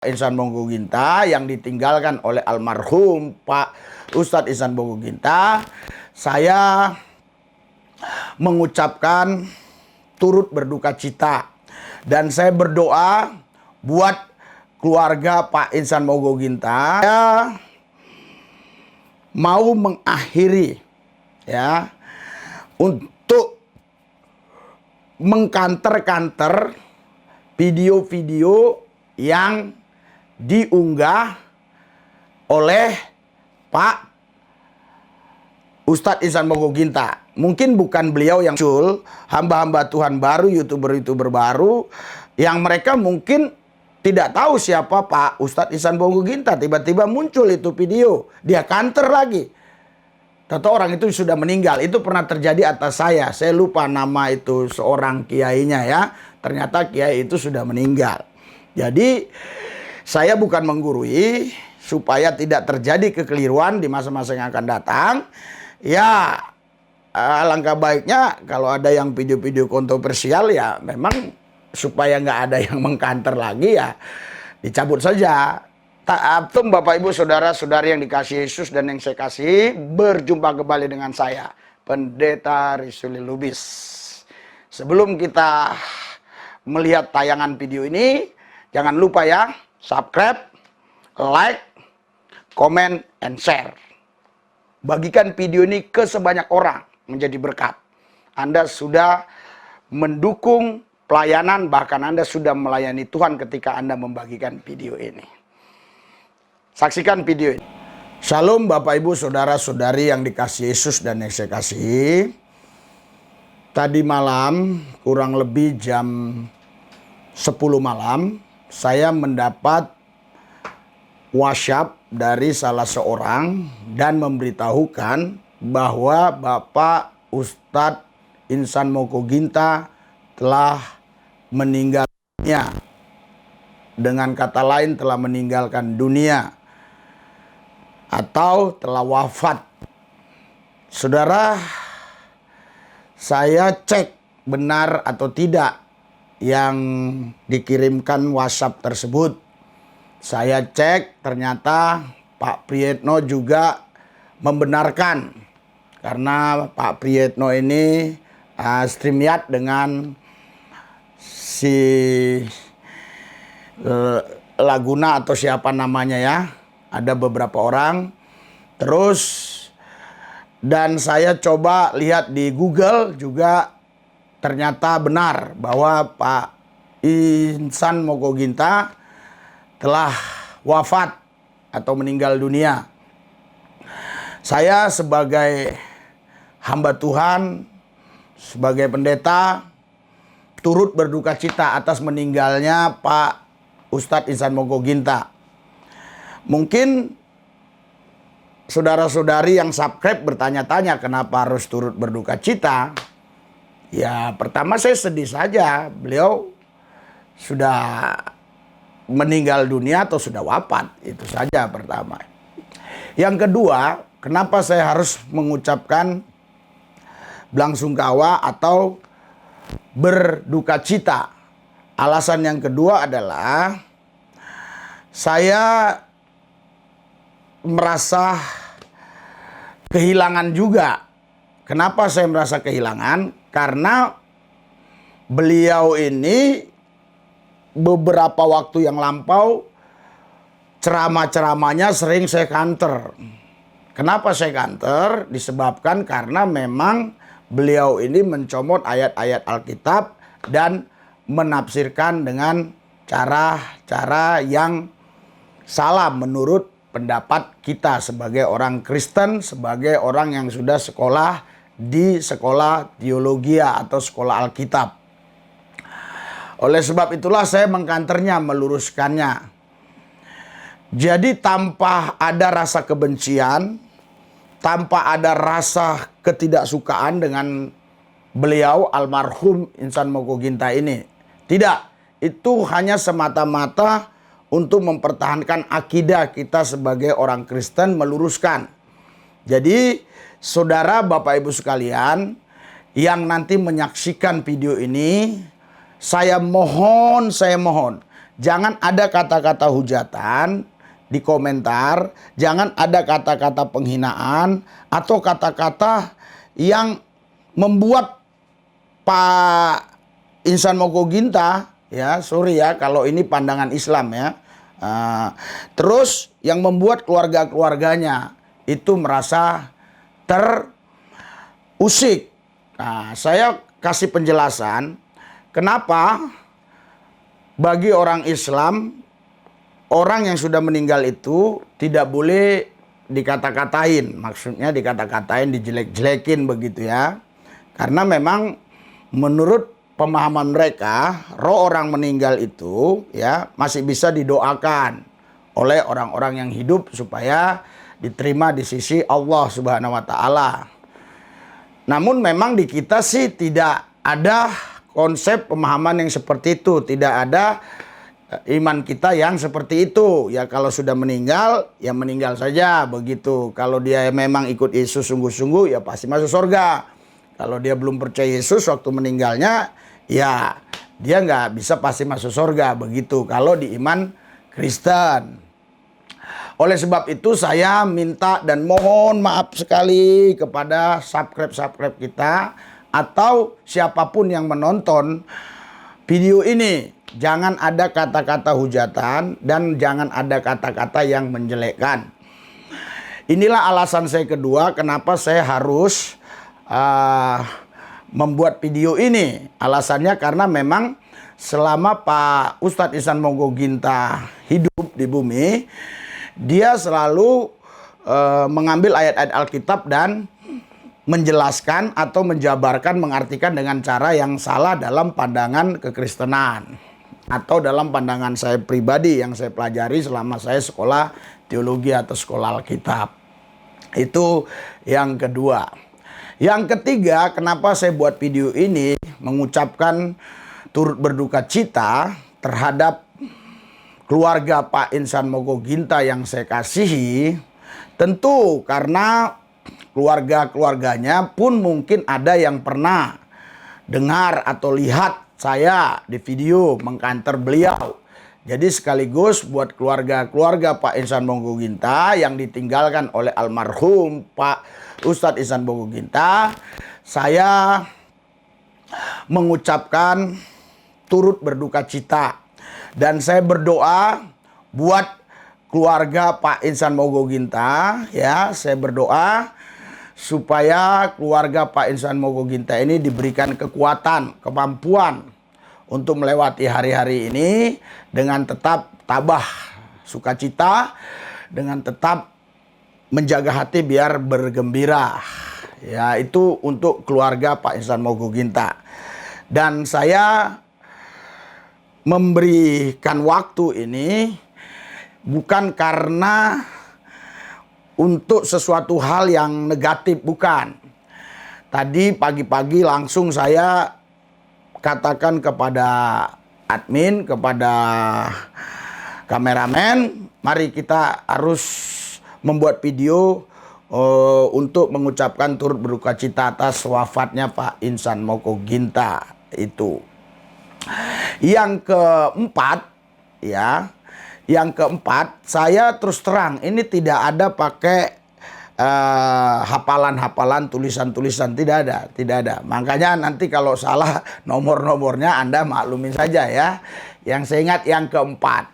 Ihsan Mogoginta yang ditinggalkan oleh almarhum Pak Ustadz Ihsan Mogoginta, saya mengucapkan turut berduka cita dan saya berdoa buat keluarga Pak Ihsan Mogoginta. Saya mau mengakhiri ya untuk mengkanter-kanter video-video yang diunggah oleh Pak Ustadz Ihsan Mogoginta. Mungkin bukan beliau yang muncul, hamba-hamba Tuhan baru, YouTuber-YouTuber baru, yang mereka mungkin tidak tahu siapa Pak Ustadz Ihsan Mogoginta. Tiba-tiba muncul itu video, dia kanter lagi. Tahu orang itu sudah meninggal. Itu pernah terjadi atas saya. Saya lupa nama itu seorang kiainya ya. Ternyata kiai itu sudah meninggal. Jadi saya bukan menggurui supaya tidak terjadi kekeliruan di masa-masa yang akan datang. Ya, alangkah baiknya kalau ada yang video-video kontroversial ya memang supaya nggak ada yang mengkanter lagi ya dicabut saja. Ta'atum Bapak Ibu Saudara-saudari yang dikasihi Yesus dan yang saya kasih, berjumpa kembali dengan saya, Pendeta Rizuli Lubis. Sebelum kita melihat tayangan video ini, jangan lupa ya, subscribe, like, comment, and share. Bagikan video ini ke sebanyak orang menjadi berkat. Anda sudah mendukung pelayanan, bahkan Anda sudah melayani Tuhan ketika Anda membagikan video ini. Saksikan video ini. Shalom Bapak Ibu Saudara-saudari yang dikasihi Yesus dan yang saya kasihi. Tadi malam kurang lebih jam 10 malam saya mendapat WhatsApp dari salah seorang dan memberitahukan bahwa Bapak Ustadz Ihsan Mogoginta telah meninggal dunia. Dengan kata lain telah meninggalkan dunia atau telah wafat. Saudara, saya cek benar atau tidak yang dikirimkan WhatsApp tersebut. Saya cek, ternyata Pak Priyetno juga membenarkan. Karena Pak Priyetno ini StreamYard dengan si Laguna atau siapa namanya ya. Ada beberapa orang. Terus dan saya coba lihat di Google juga ternyata benar bahwa Pak Ihsan Mogoginta telah wafat atau meninggal dunia. Saya sebagai hamba Tuhan, sebagai pendeta, turut berduka cita atas meninggalnya Pak Ustadz Ihsan Mogoginta. Mungkin saudara-saudari yang subscribe bertanya-tanya kenapa harus turut berduka cita. Ya pertama saya sedih saja, beliau sudah meninggal dunia atau sudah wafat, itu saja pertama. Yang kedua, kenapa saya harus mengucapkan belasungkawa atau berduka cita? Alasan yang kedua adalah saya merasa kehilangan juga. Kenapa saya merasa kehilangan? Karena beliau ini beberapa waktu yang lampau ceramah-ceramahnya sering saya kanter. Kenapa saya kanter? Disebabkan karena memang beliau ini mencomot ayat-ayat Alkitab dan menafsirkan dengan cara-cara yang salah menurut pendapat kita sebagai orang Kristen, sebagai orang yang sudah sekolah di sekolah teologi atau sekolah Alkitab. Oleh sebab itulah saya mengkanternya, meluruskannya. Jadi tanpa ada rasa kebencian, tanpa ada rasa ketidaksukaan dengan beliau almarhum Ihsan Mogoginta ini. Tidak, itu hanya semata-mata untuk mempertahankan akidah kita sebagai orang Kristen, meluruskan. Jadi saudara Bapak Ibu sekalian yang nanti menyaksikan video ini, saya mohon jangan ada kata-kata hujatan di komentar, jangan ada kata-kata penghinaan atau kata-kata yang membuat Pak Ihsan Mokoginta, ya sorry ya kalau ini pandangan Islam ya, terus yang membuat keluarga-keluarganya itu merasa terusik. Nah, saya kasih penjelasan kenapa bagi orang Islam, orang yang sudah meninggal itu tidak boleh dikata-katain. Maksudnya dikata-katain, dijelek-jelekin begitu ya. Karena memang menurut pemahaman mereka, roh orang meninggal itu ya masih bisa didoakan oleh orang-orang yang hidup supaya diterima di sisi Allah Subhanahu wa taala. Namun memang di kita sih tidak ada konsep pemahaman yang seperti itu, tidak ada iman kita yang seperti itu. Ya kalau sudah meninggal, ya meninggal saja begitu. Kalau dia memang ikut Yesus sungguh-sungguh, ya pasti masuk surga. Kalau dia belum percaya Yesus waktu meninggalnya, ya dia nggak bisa pasti masuk surga begitu. Kalau di iman Kristen. Oleh sebab itu saya minta dan mohon maaf sekali kepada subscribe kita atau siapapun yang menonton video ini. Jangan ada kata-kata hujatan dan jangan ada kata-kata yang menjelekkan. Inilah alasan saya kedua kenapa saya harus membuat video ini. Alasannya karena memang selama Pak Ustadz Ihsan Mokoginta hidup di bumi, dia selalu mengambil ayat-ayat Alkitab dan menjelaskan atau menjabarkan, mengartikan dengan cara yang salah dalam pandangan kekristenan. Atau dalam pandangan saya pribadi yang saya pelajari selama saya sekolah teologi atau sekolah Alkitab. Itu yang kedua. Yang ketiga, kenapa saya buat video ini mengucapkan turut berduka cita terhadap keluarga Pak Ihsan Mokoginta yang saya kasihi. Tentu karena keluarga-keluarganya pun mungkin ada yang pernah dengar atau lihat saya di video mengkanter beliau. Jadi sekaligus buat keluarga-keluarga Pak Ihsan Mokoginta yang ditinggalkan oleh almarhum Pak Ustadz Ihsan Mokoginta, saya mengucapkan turut berduka cita. Dan saya berdoa buat keluarga Pak Ihsan Mokoginta, ya saya berdoa supaya keluarga Pak Ihsan Mokoginta ini diberikan kekuatan, kemampuan untuk melewati hari-hari ini dengan tetap tabah sukacita, dengan tetap menjaga hati biar bergembira. Ya, itu untuk keluarga Pak Ihsan Mokoginta. Dan saya memberikan waktu ini bukan karena untuk sesuatu hal yang negatif, bukan. Tadi pagi-pagi langsung saya katakan kepada admin, kepada kameramen, mari kita harus membuat video untuk mengucapkan turut berduka cita atas wafatnya Pak Ihsan Mokoginta itu. Yang keempat, ya, yang keempat, saya terus terang ini tidak ada pakai hafalan-hafalan, tulisan-tulisan, tidak ada. Makanya nanti kalau salah nomor-nomornya Anda maklumin saja ya. Yang saya ingat yang keempat.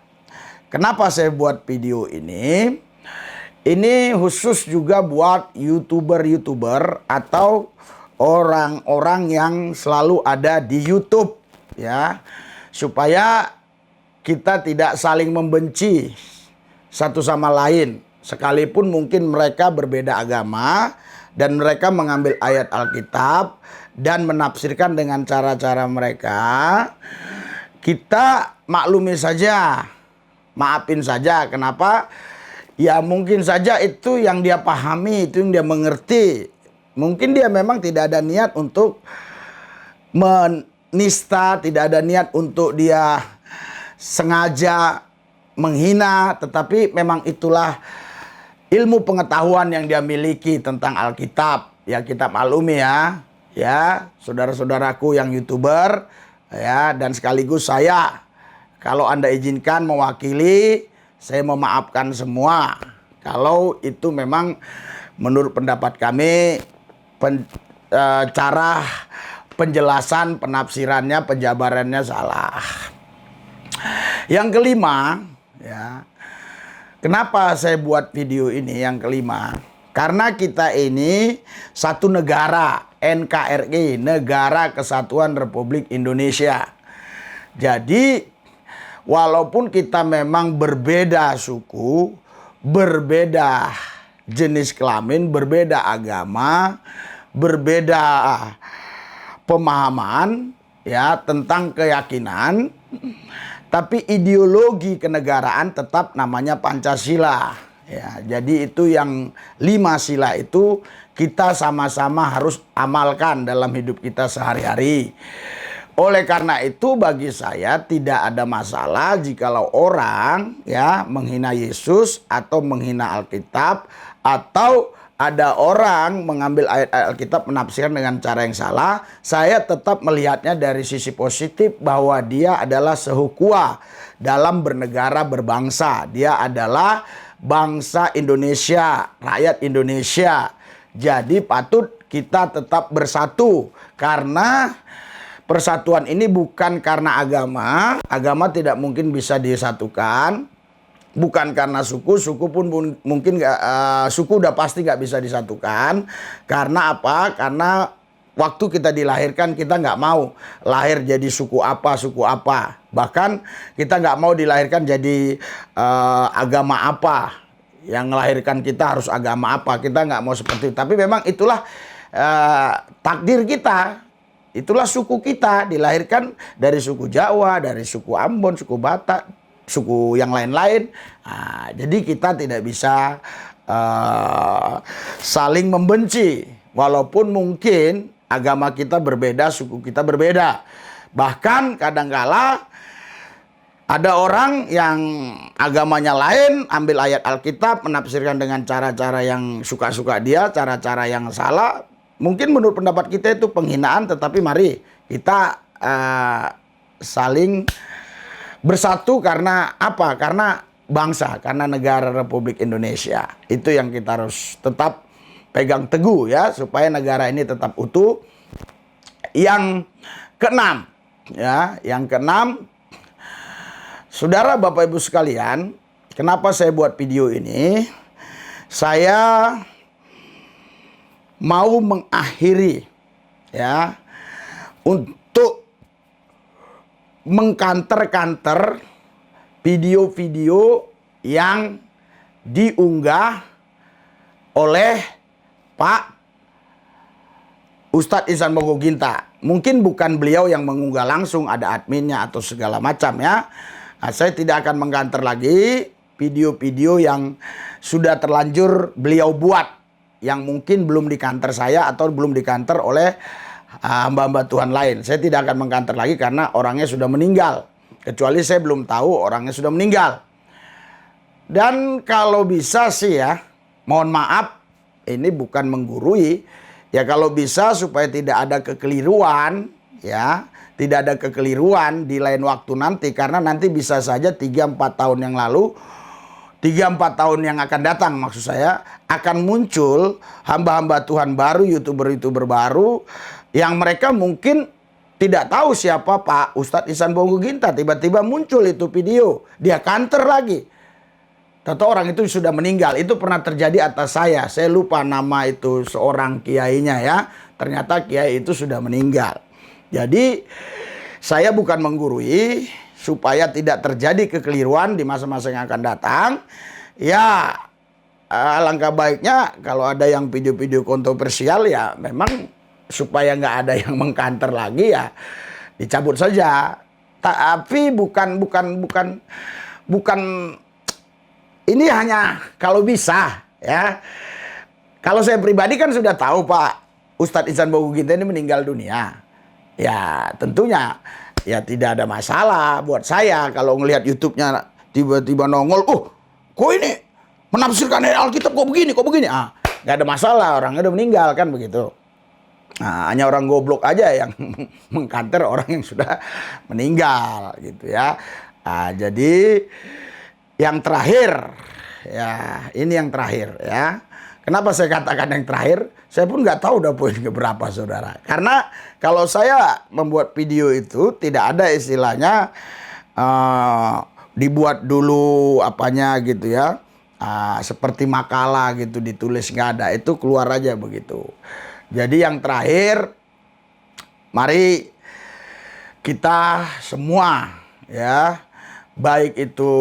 Kenapa saya buat video ini? Ini khusus juga buat YouTuber atau orang-orang yang selalu ada di YouTube ya. Supaya kita tidak saling membenci satu sama lain. Sekalipun mungkin mereka berbeda agama dan mereka mengambil ayat Alkitab dan menafsirkan dengan cara-cara mereka, kita maklumi saja, maafin saja. Kenapa? Ya mungkin saja itu yang dia pahami, itu yang dia mengerti. Mungkin dia memang tidak ada niat untuk menista, tidak ada niat untuk dia sengaja menghina, tetapi memang itulah ilmu pengetahuan yang dia miliki tentang Alkitab. Ya kita maklumi ya saudara-saudaraku yang YouTuber ya, dan sekaligus saya kalau Anda izinkan mewakili, saya memaafkan semua. Kalau itu memang menurut pendapat kami cara penjelasan, penafsirannya, penjabarannya salah. Yang kelima, ya, kenapa saya buat video ini yang kelima? Karena kita ini satu negara, NKRI, Negara Kesatuan Republik Indonesia. Jadi, walaupun kita memang berbeda suku, berbeda jenis kelamin, berbeda agama, berbeda pemahaman ya tentang keyakinan, tapi ideologi kenegaraan tetap namanya Pancasila. Ya, jadi itu yang 5 sila itu kita sama-sama harus amalkan dalam hidup kita sehari-hari. Oleh karena itu bagi saya tidak ada masalah jikalau orang ya menghina Yesus atau menghina Alkitab, atau ada orang mengambil ayat-ayat Alkitab menafsirkan dengan cara yang salah. Saya tetap melihatnya dari sisi positif bahwa dia adalah sehukua dalam bernegara berbangsa. Dia adalah bangsa Indonesia, rakyat Indonesia. Jadi patut kita tetap bersatu, karena persatuan ini bukan karena agama. Agama tidak mungkin bisa disatukan. Bukan karena suku, suku pun mungkin suku udah pasti nggak bisa disatukan. Karena apa? Karena waktu kita dilahirkan kita nggak mau lahir jadi suku apa. Bahkan kita nggak mau dilahirkan jadi agama apa. Yang melahirkan kita harus agama apa. Kita nggak mau seperti itu. Tapi memang itulah takdir kita. Itulah suku kita. Dilahirkan dari suku Jawa, dari suku Ambon, suku Batak, suku yang lain-lain. Nah, jadi kita tidak bisa saling membenci. Walaupun mungkin agama kita berbeda, suku kita berbeda. Bahkan kadangkala ada orang yang agamanya lain, ambil ayat Alkitab, menafsirkan dengan cara-cara yang suka-suka dia, cara-cara yang salah. Mungkin menurut pendapat kita itu penghinaan, tetapi mari kita saling bersatu karena apa? Karena bangsa, karena negara Republik Indonesia. Itu yang kita harus tetap pegang teguh ya, supaya negara ini tetap utuh. Yang keenam, ya, yang keenam, saudara Bapak Ibu sekalian, kenapa saya buat video ini? Saya mau mengakhiri ya untuk mengkanter-kanter video-video yang diunggah oleh Pak Ustadz Ihsan Mogoginta. Mungkin bukan beliau yang mengunggah langsung, ada adminnya atau segala macam ya. Nah, saya tidak akan mengkanter lagi video-video yang sudah terlanjur beliau buat, yang mungkin belum dikanter saya atau belum dikanter oleh hamba-hamba Tuhan lain. Saya tidak akan mengkanter lagi karena orangnya sudah meninggal. Kecuali saya belum tahu orangnya sudah meninggal. Dan kalau bisa sih ya, mohon maaf, ini bukan menggurui. Ya kalau bisa supaya tidak ada kekeliruan, ya, tidak ada kekeliruan di lain waktu nanti. Karena nanti bisa saja 3-4 tahun yang lalu, 3-4 tahun yang akan datang maksud saya, akan muncul hamba-hamba Tuhan baru, YouTuber-YouTuber baru, yang mereka mungkin tidak tahu siapa Pak Ustadz Ihsan Mogoginta. Tiba-tiba muncul itu video, dia kanter lagi. Tahu orang itu sudah meninggal. Itu pernah terjadi atas saya. Saya lupa nama itu seorang kiainya ya. Ternyata kiai itu sudah meninggal. Jadi saya bukan menggurui, supaya tidak terjadi kekeliruan di masa-masa yang akan datang. Ya alangkah baiknya kalau ada yang video-video kontroversial ya memang supaya nggak ada yang mengkanter lagi ya dicabut saja. Tapi bukan ini hanya kalau bisa ya. Kalau saya pribadi kan sudah tahu Pak Ustadz Ihsan Mogoginta ini meninggal dunia. Ya tentunya ya tidak ada masalah buat saya kalau ngelihat YouTube-nya tiba-tiba nongol, kok ini menafsirkan Alkitab kok begini. Nggak ada masalah, orangnya udah meninggal kan begitu. Nah, hanya orang goblok aja yang mengkanter orang yang sudah meninggal gitu ya. Nah, jadi yang terakhir, ya ini yang terakhir ya. Kenapa saya katakan yang terakhir? Saya pun nggak tahu udah poin keberapa saudara. Karena kalau saya membuat video itu tidak ada istilahnya dibuat dulu apanya gitu ya. Seperti makalah gitu ditulis, nggak ada. Itu keluar aja begitu. Jadi yang terakhir, mari kita semua ya, baik itu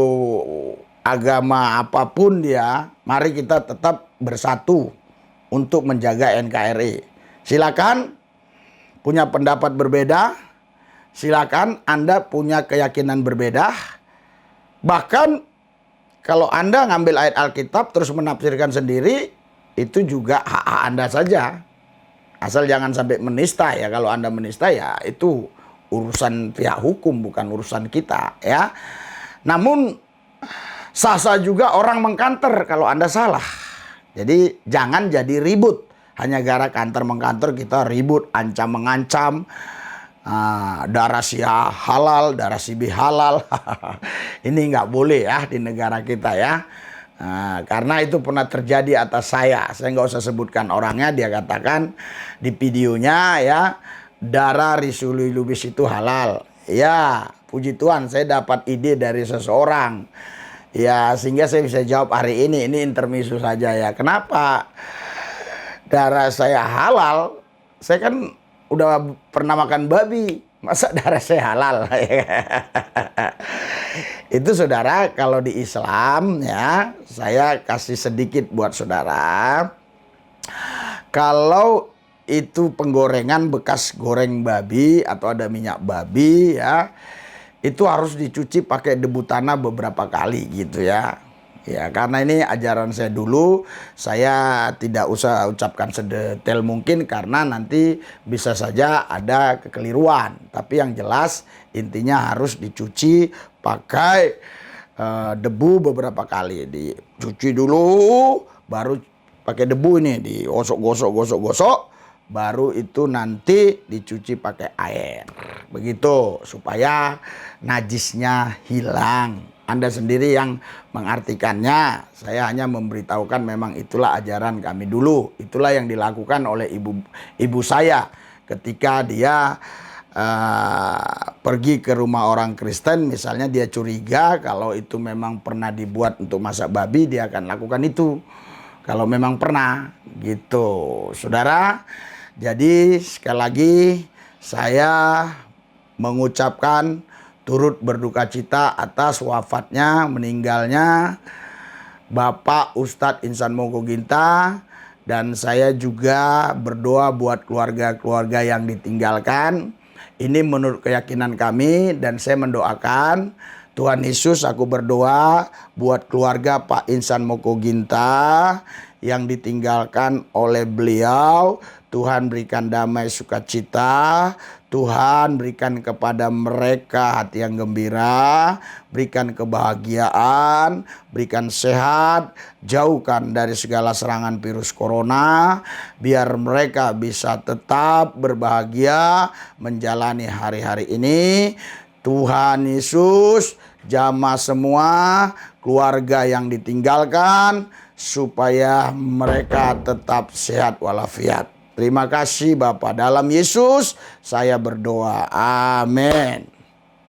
agama apapun dia, mari kita tetap bersatu untuk menjaga NKRI. Silakan punya pendapat berbeda, silakan Anda punya keyakinan berbeda. Bahkan kalau Anda ngambil ayat Alkitab terus menafsirkan sendiri, itu juga hak Anda saja. Asal jangan sampai menista ya. Kalau Anda menista ya itu urusan pihak hukum, bukan urusan kita ya. Namun sah-sah juga orang mengkanter kalau Anda salah. Jadi jangan jadi ribut. Hanya gara kantor mengkantor kita ribut, ancam-mengancam. Darah si A halal, darah si B halal. Ini nggak boleh ya di negara kita ya. Karena itu pernah terjadi atas saya. Saya nggak usah sebutkan orangnya. Dia katakan di videonya ya, darah Risuli Lubis itu halal. Ya, puji Tuhan saya dapat ide dari seseorang. Ya, sehingga saya bisa jawab hari ini. Ini intermezzo saja ya. Kenapa darah saya halal? Saya kan udah pernah makan babi. Masa darah saya halal? Itu saudara, kalau di Islam ya, saya kasih sedikit buat saudara. Kalau itu penggorengan bekas goreng babi atau ada minyak babi ya, itu harus dicuci pakai debu tanah beberapa kali gitu ya. Ya, karena ini ajaran saya dulu, saya tidak usah ucapkan sedetail mungkin karena nanti bisa saja ada kekeliruan. Tapi yang jelas intinya harus dicuci pakai debu beberapa kali. Dicuci dulu, baru pakai debu ini, digosok-gosok, baru itu nanti dicuci pakai air. Begitu, supaya najisnya hilang. Anda sendiri yang mengartikannya. Saya hanya memberitahukan memang itulah ajaran kami dulu. Itulah yang dilakukan oleh ibu saya ketika dia pergi ke rumah orang Kristen. Misalnya dia curiga kalau itu memang pernah dibuat untuk masak babi, dia akan lakukan itu. Kalau memang pernah gitu. Saudara, jadi sekali lagi saya mengucapkan turut berduka cita atas wafatnya, meninggalnya Bapak Ustadz Insan Mogoginta. Dan saya juga berdoa buat keluarga-keluarga yang ditinggalkan. Ini menurut keyakinan kami, dan saya mendoakan Tuhan Yesus, aku berdoa buat keluarga Pak Insan Mogoginta yang ditinggalkan oleh beliau. Tuhan berikan damai sukacita, Tuhan berikan kepada mereka hati yang gembira, berikan kebahagiaan, berikan sehat, jauhkan dari segala serangan virus corona, biar mereka bisa tetap berbahagia menjalani hari-hari ini. Tuhan Yesus jamah semua keluarga yang ditinggalkan supaya mereka tetap sehat walafiat. Terima kasih Bapak. Dalam Yesus saya berdoa. Amin.